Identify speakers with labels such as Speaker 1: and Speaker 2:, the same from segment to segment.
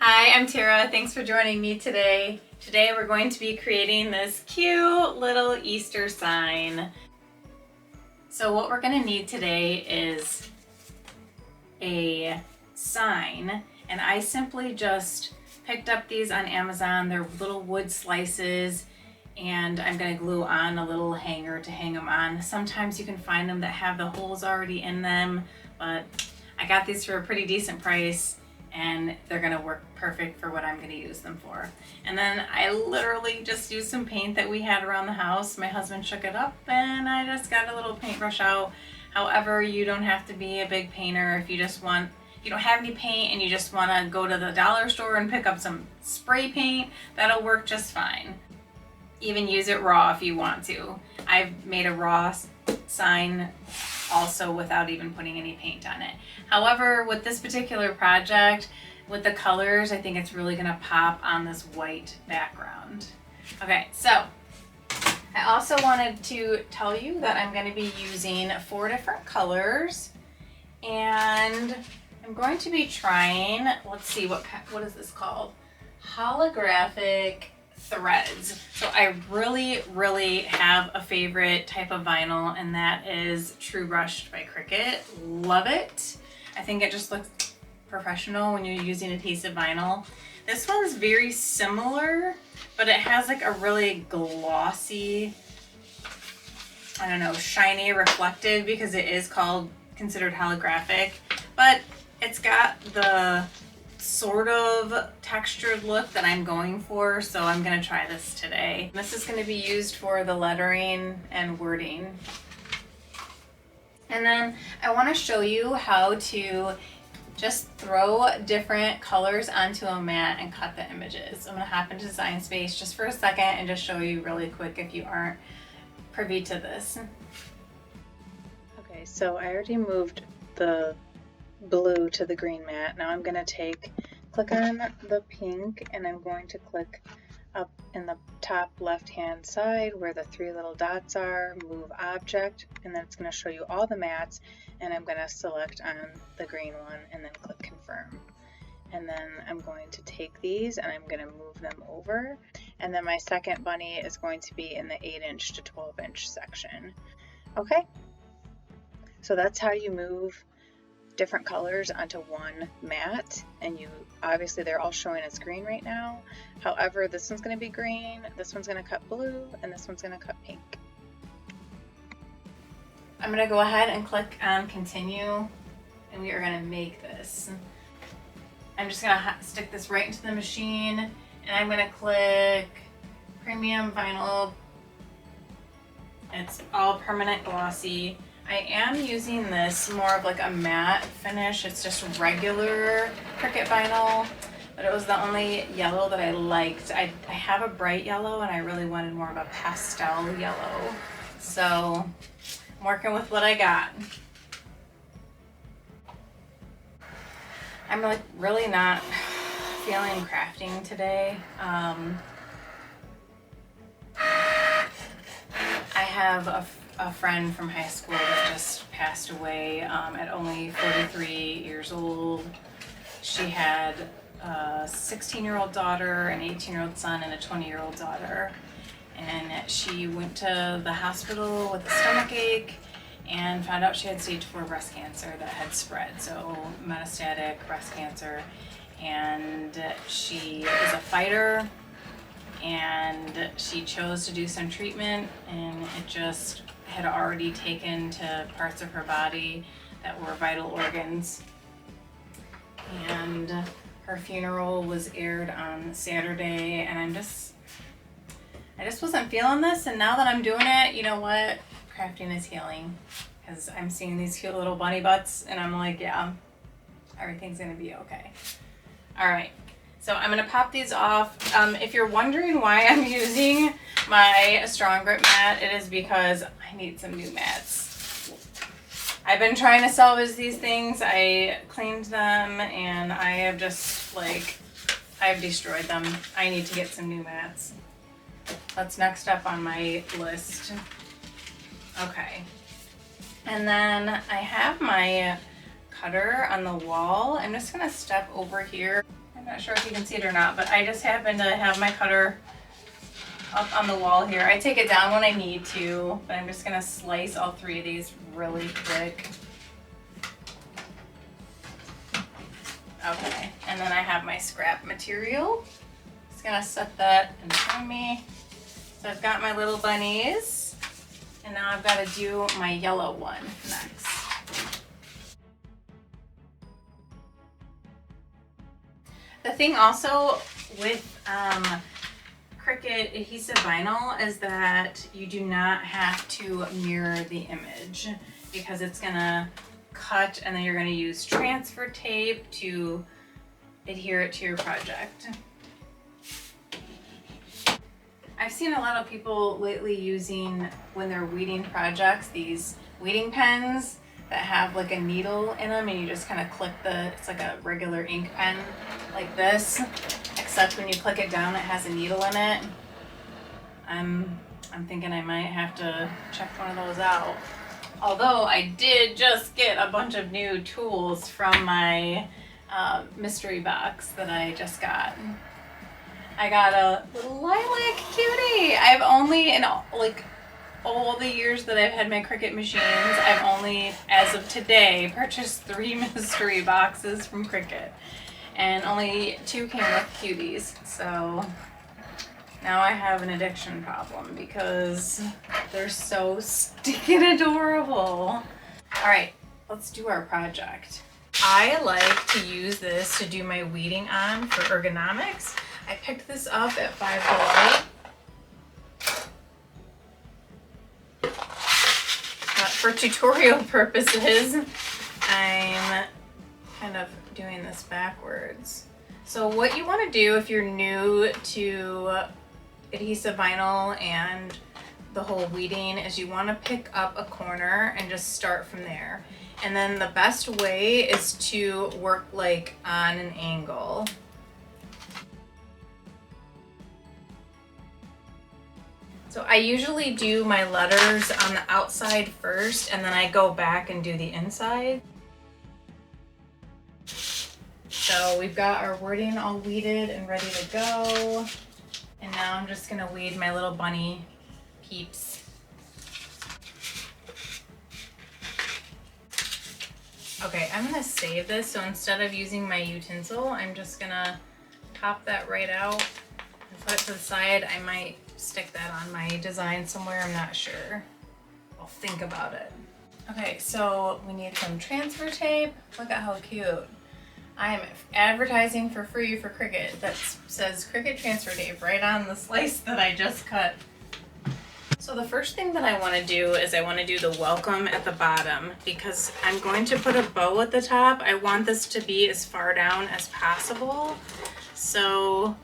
Speaker 1: Hi, I'm Tara. Thanks for joining me today. Today we're going to be creating this cute little Easter sign. So what we're going to need today is a sign, and I simply just picked up these on Amazon. They're little wood slices, and I'm going to glue on a little hanger to hang them on. Sometimes you can find them that have the holes already in them, but I got these for a pretty decent price, and they're gonna work perfect for what I'm gonna use them for. And then I literally just used some paint that we had around the house. My husband shook it up and I just got a little paintbrush out. However, you don't have to be a big painter. If you just want, you don't have any paint and you just wanna go to the dollar store and pick up some spray paint, that'll work just fine. Even use it raw if you want to. I've made a raw sign also without even putting any paint on it. However, with this particular project, with the colors, I think it's really gonna pop on this white background. Okay, so I also wanted to tell you that I'm gonna be using 4 different colors, and I'm going to be trying, let's see, what is this called? Holographic threads. So I really have a favorite type of vinyl, and that is True Brushed by Cricut. Love it. I think it just looks professional when you're using adhesive vinyl. This one's very similar, but it has like a really glossy, I don't know, shiny, reflective, because it is considered holographic, but it's got the sort of textured look that I'm going for, so I'm gonna try this today. This is gonna be used for the lettering and wording. And then I wanna show you how to just throw different colors onto a mat and cut the images. I'm gonna hop into Design Space just for a second and just show you really quick if you aren't privy to this.
Speaker 2: Okay, so I already moved the blue to the green mat. Now I'm going to click on the pink, and I'm going to click up in the top left hand side where the 3 little dots are, move object, and then it's going to show you all the mats, and I'm going to select on the green one and then click confirm. And then I'm going to take these and I'm going to move them over, and then my second bunny is going to be in the 8-inch to 12-inch section. Okay, so that's how you move different colors onto one mat, and you obviously they're all showing as green right now. However, this one's going to be green, this one's going to cut blue, and this one's going to cut pink.
Speaker 1: I'm going to go ahead and click on continue, and we are going to make this. I'm just going to stick this right into the machine, and I'm going to click premium vinyl. It's all permanent glossy. I am using this more of like a matte finish. It's just regular Cricut vinyl, but it was the only yellow that I liked. I have a bright yellow and I really wanted more of a pastel yellow. So I'm working with what I got. I'm like really not feeling crafting today. I have a friend from high school that just passed away at only 43 years old. She had a 16-year-old daughter, an 18-year-old son, and a 20-year-old daughter. And she went to the hospital with a stomach ache and found out she had stage 4 breast cancer that had spread, so metastatic breast cancer. And she is a fighter, and she chose to do some treatment, and it just had already taken to parts of her body that were vital organs. And her funeral was aired on Saturday, and I just wasn't feeling this. And now that I'm doing it, you know what? Crafting is healing, because I'm seeing these cute little bunny butts, and I'm like, yeah, everything's gonna be okay. All right. So I'm going to pop these off. If you're wondering why I'm using my strong grip mat, it is because I need some new mats. I've been trying to salvage these things. I cleaned them and I have just I've destroyed them. I need to get some new mats. That's next up on my list. Okay. And then I have my cutter on the wall. I'm just going to step over here. I'm Not sure if you can see it or not, but I just happen to have my cutter up on the wall here. I take it down when I need to, but I'm just gonna slice all 3 of these really quick. Okay, and then I have my scrap material. Just gonna set that in front of me. So I've got my little bunnies, and now I've got to do my yellow one next. The thing also with Cricut adhesive vinyl is that you do not have to mirror the image, because it's gonna cut and then you're gonna use transfer tape to adhere it to your project. I've seen a lot of people lately using, when they're weeding projects, these weeding pens that have like a needle in them, and you just kind of click it's like a regular ink pen like this, except when you click it down it has a needle in it. I'm thinking I might have to check one of those out. Although I did just get a bunch of new tools from my mystery box that I just got. I got a little lilac cutie. I've only, in like all the years that I've had my Cricut machines, I've only, as of today, purchased 3 mystery boxes from Cricut. And only 2 came with cuties. So now I have an addiction problem because they're so stinking adorable. All right, let's do our project. I like to use this to do my weeding on for ergonomics. I picked this up at Five Below. For tutorial purposes, I'm kind of doing this backwards. So what you want to do if you're new to adhesive vinyl and the whole weeding is you want to pick up a corner and just start from there. And then the best way is to work like on an angle. So I usually do my letters on the outside first, and then I go back and do the inside. So we've got our wording all weeded and ready to go. And now I'm just gonna weed my little bunny peeps. Okay, I'm gonna save this, so instead of using my utensil, I'm just gonna pop that right out and put it to the side. I might stick that on my design somewhere, I'm not sure. I'll think about it. Okay, so we need some transfer tape. Look at how cute. I am advertising for free for Cricut. That says Cricut transfer tape right on the slice that I just cut. So the first thing that I want to do is I want to do the welcome at the bottom, because I'm going to put a bow at the top. I want this to be as far down as possible. So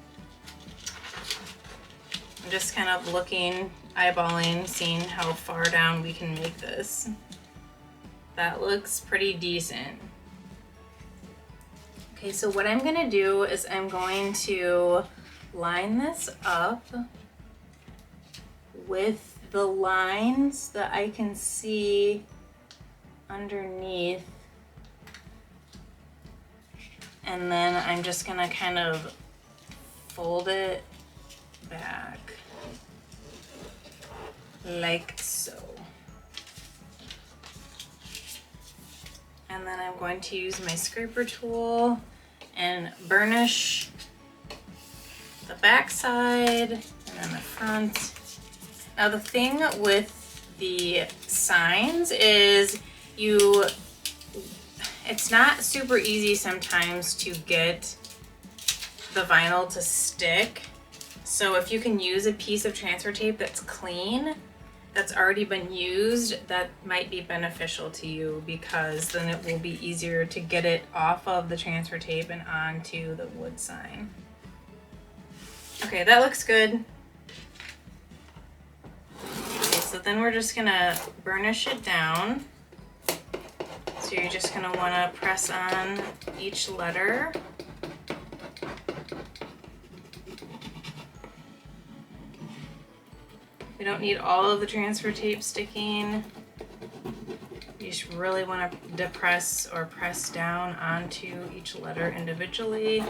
Speaker 1: I'm just kind of looking, eyeballing, seeing how far down we can make this. That looks pretty decent. Okay, so what I'm gonna do is I'm going to line this up with the lines that I can see underneath. And then I'm just gonna kind of fold it back like so. And then I'm going to use my scraper tool and burnish the back side and then the front. Now the thing with the signs is it's not super easy sometimes to get the vinyl to stick. So if you can use a piece of transfer tape that's clean, that's already been used, that might be beneficial to you, because then it will be easier to get it off of the transfer tape and onto the wood sign. Okay, that looks good. Okay, so then we're just gonna burnish it down. So you're just gonna wanna press on each letter. We don't need all of the transfer tape sticking. You really want to depress or press down onto each letter individually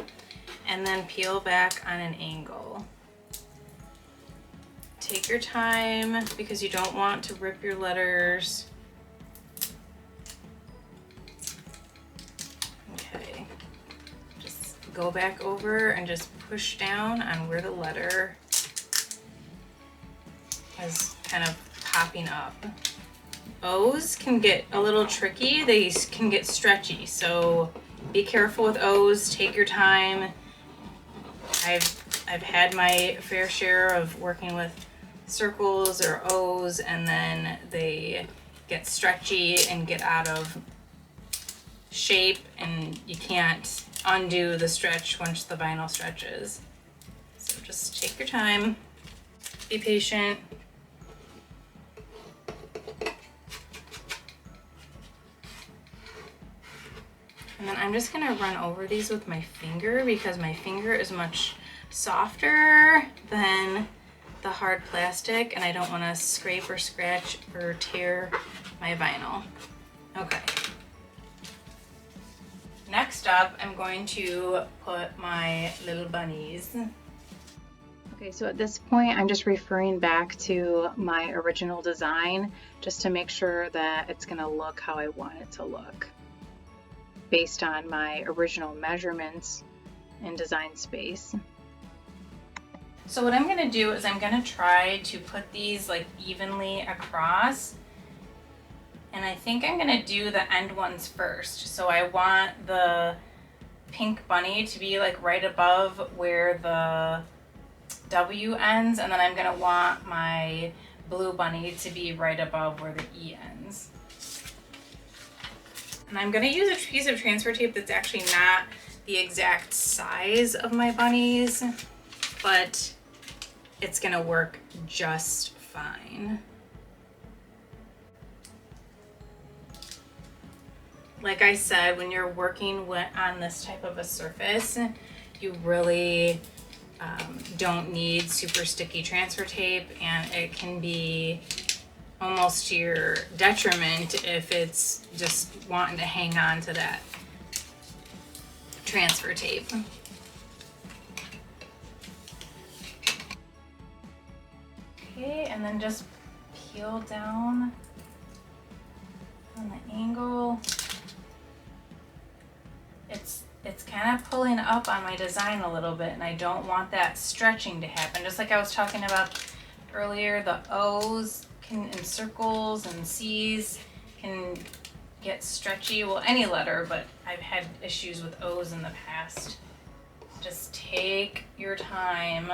Speaker 1: and then peel back on an angle. Take your time because you don't want to rip your letters. Okay, just go back over and just push down on where the letter is kind of popping up. O's can get a little tricky. They can get stretchy, so be careful with O's. Take your time. I've had my fair share of working with circles or O's, and then they get stretchy and get out of shape, and you can't undo the stretch once the vinyl stretches. So just take your time, be patient. And then I'm just gonna run over these with my finger because my finger is much softer than the hard plastic, and I don't want to scrape or scratch or tear my vinyl. Okay. Next up, I'm going to put my little bunnies. Okay, so at this point, I'm just referring back to my original design just to make sure that it's gonna look how I want it to look based on my original measurements in design space. So what I'm gonna do is I'm gonna try to put these like evenly across, and I think I'm gonna do the end ones first. So I want the pink bunny to be like right above where the W ends, and then I'm gonna want my blue bunny to be right above where the E ends. And I'm gonna use a piece of transfer tape that's actually not the exact size of my bunnies, but it's gonna work just fine. Like I said, when you're working on this type of a surface, you really don't need super sticky transfer tape, and it can be almost to your detriment if it's just wanting to hang on to that transfer tape. Okay, and then just peel down on the angle. It's kind of pulling up on my design a little bit, and I don't want that stretching to happen. Just like I was talking about earlier, the O's and circles and C's can get stretchy. Well, any letter, but I've had issues with O's in the past. Just take your time.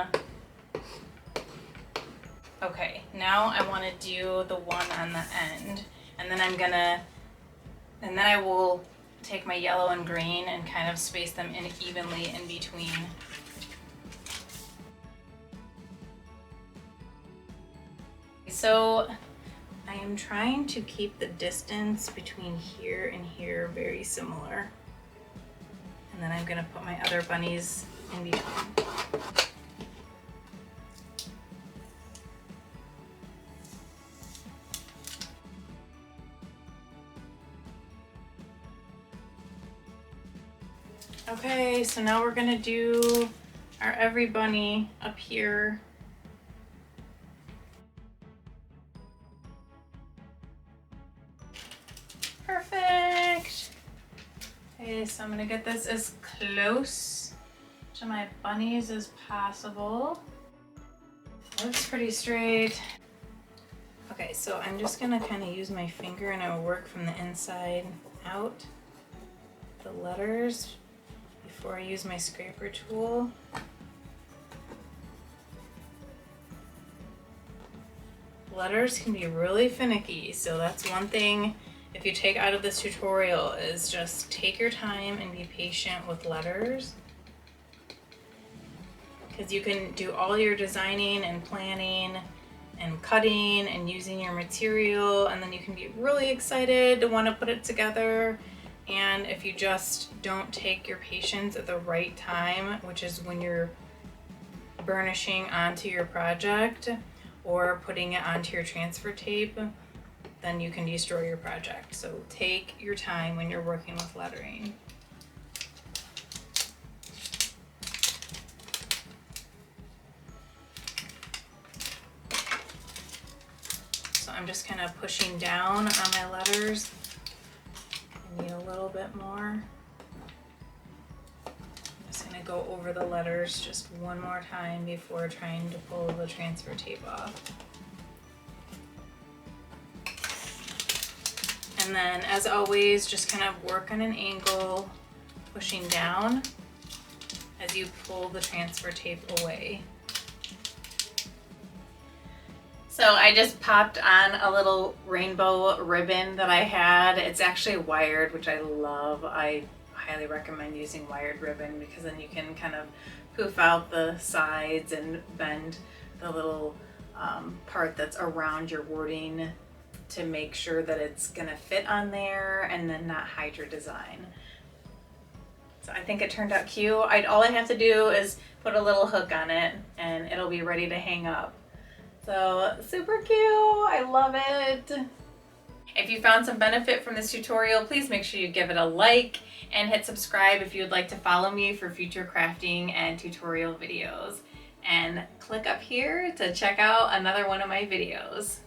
Speaker 1: Okay, now I want to do the one on the end, and then I will take my yellow and green and kind of space them in evenly in between. So I am trying to keep the distance between here and here very similar. And then I'm gonna put my other bunnies in between. Okay, so now we're gonna do our every bunny up here. Perfect. Okay, so I'm gonna get this as close to my bunnies as possible. Looks pretty straight. Okay, so I'm just gonna kind of use my finger and I will work from the inside out the letters before I use my scraper tool. Letters can be really finicky, so that's one thing if you take out of this tutorial is just take your time and be patient with letters, because you can do all your designing and planning and cutting and using your material, and then you can be really excited to want to put it together. And if you just don't take your patience at the right time, which is when you're burnishing onto your project or putting it onto your transfer tape, then you can destroy your project. So take your time when you're working with lettering. So I'm just kind of pushing down on my letters. I need a little bit more. I'm just going to go over the letters just one more time before trying to pull the transfer tape off. And then, as always, just kind of work on an angle, pushing down as you pull the transfer tape away. So I just popped on a little rainbow ribbon that I had. It's actually wired, which I love. I highly recommend using wired ribbon because then you can kind of poof out the sides and bend the little part that's around your wording to make sure that it's gonna fit on there and then not hide your design. So I think it turned out cute. All I have to do is put a little hook on it and it'll be ready to hang up. So super cute, I love it. If you found some benefit from this tutorial, please make sure you give it a like and hit subscribe if you would like to follow me for future crafting and tutorial videos. And click up here to check out another one of my videos.